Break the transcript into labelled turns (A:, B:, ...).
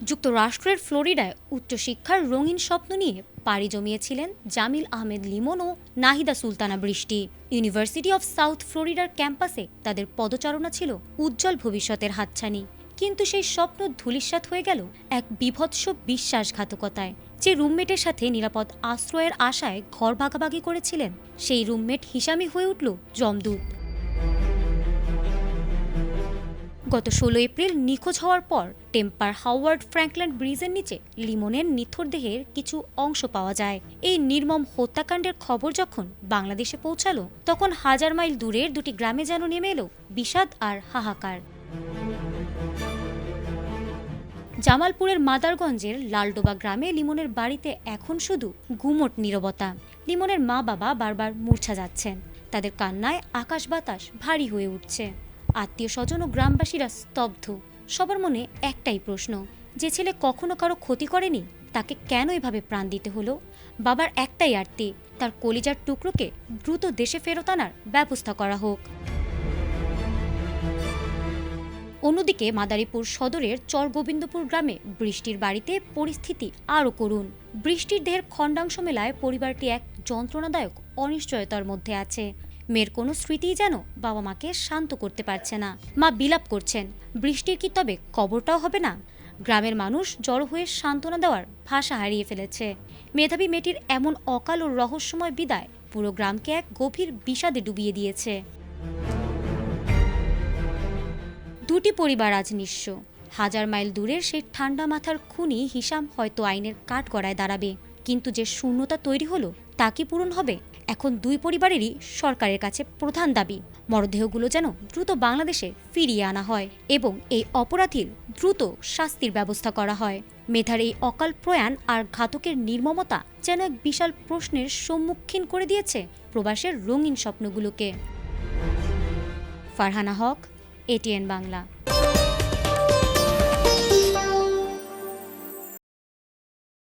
A: যুক্তরাষ্ট্রের ফ্লোরিডায় উচ্চশিক্ষার রঙিন স্বপ্ন নিয়ে পাড়ি জমিয়েছিলেন জামিল আহমেদ লিমন ও নাহিদা সুলতানা বৃষ্টি। ইউনিভার্সিটি অফ সাউথ ফ্লোরিডার ক্যাম্পাসে তাদের পদচারণা ছিল উজ্জ্বল ভবিষ্যতের হাতছানি। কিন্তু সেই স্বপ্ন ধূলিসাৎ হয়ে গেল এক বীভৎস বিশ্বাসঘাতকতায়। যে রুমমেটের সাথে নিরাপদ আশ্রয়ের আশায় ঘর ভাগাভাগি করেছিলেন, সেই রুমমেট হিসামি হয়ে উঠল যমদূত। গত ১৬ এপ্রিল নিখোঁজ হওয়ার পর টেম্পার হাওয়ার্ড ফ্র্যাঙ্কল্যান্ড ব্রিজের নিচে লিমনের নিথর দেহের কিছু অংশ পাওয়া যায়। এই নির্মম হত্যাকাণ্ডের খবর যখন বাংলাদেশে পৌঁছালো, তখন হাজার মাইল দূরের দুটি গ্রামে যেন নেমে এলো বিষাদ আর হাহাকার। জামালপুরের মাদারগঞ্জের লালডোবা গ্রামে লিমনের বাড়িতে এখন শুধু গুমোট নীরবতা। লিমনের মা বাবা বারবার মূর্ছা যাচ্ছেন, তাদের কান্নায় আকাশ বাতাস ভারী হয়ে উঠছে। আত্মীয় স্বজন ও গ্রামবাসীরা স্তব্ধ। সবার মনে একটাই প্রশ্ন, যে ছেলে কখনো কারো ক্ষতি করেনি, তাকে কেন এভাবে প্রাণ দিতে হলো? বাবার একটাই আরতি, তার কলিজার টুকরোকে দ্রুত দেশে ফেরত আনার ব্যবস্থা করা হোক। অন্যদিকে মাদারীপুর সদরের চরগোবিন্দপুর গ্রামে বৃষ্টির বাড়িতে পরিস্থিতি আরও করুণ। বৃষ্টির দেহের খণ্ডাংশ মেলায় পরিবারটি এক যন্ত্রণাদায়ক অনিশ্চয়তার মধ্যে আছে। মেয়ের কোনো স্মৃতিই যেন বাবা মাকে শান্ত করতে পারছে না। মা বিলাপ করছেন, বৃষ্টির কি তবে কবরটাও হবে না? গ্রামের মানুষ জড়ো হয়ে সান্ত্বনা দেওয়ার ভাষা হারিয়ে ফেলেছে। মেধাবী মেয়েটির এমন অকাল ও রহস্যময় বিদায় পুরো গ্রামকে এক গভীর বিষাদে ডুবিয়ে দিয়েছে। দুটি পরিবার আজ নিঃস্ব। হাজার মাইল দূরের সেই ঠান্ডা মাথার খুনি হিসাম হয়তো আইনের কাঠগড়ায় দাঁড়াবে, কিন্তু যে শূন্যতা তৈরি হলো তা কি পূরণ হবে? এখন দুই পরিবারেরই সরকারের কাছে প্রধান দাবি, মরদেহগুলো যেন দ্রুত বাংলাদেশে ফিরিয়ে আনা হয় এবং এই অপরাধীর দ্রুত শাস্তির ব্যবস্থা করা হয়। মেধার এই অকাল প্রয়াণ আর ঘাতকের নির্মমতা যেন এক বিশাল প্রশ্নের সম্মুখীন করে দিয়েছে প্রবাসের রঙিন স্বপ্নগুলোকে। ফারহানা হক, এটিএন বাংলা।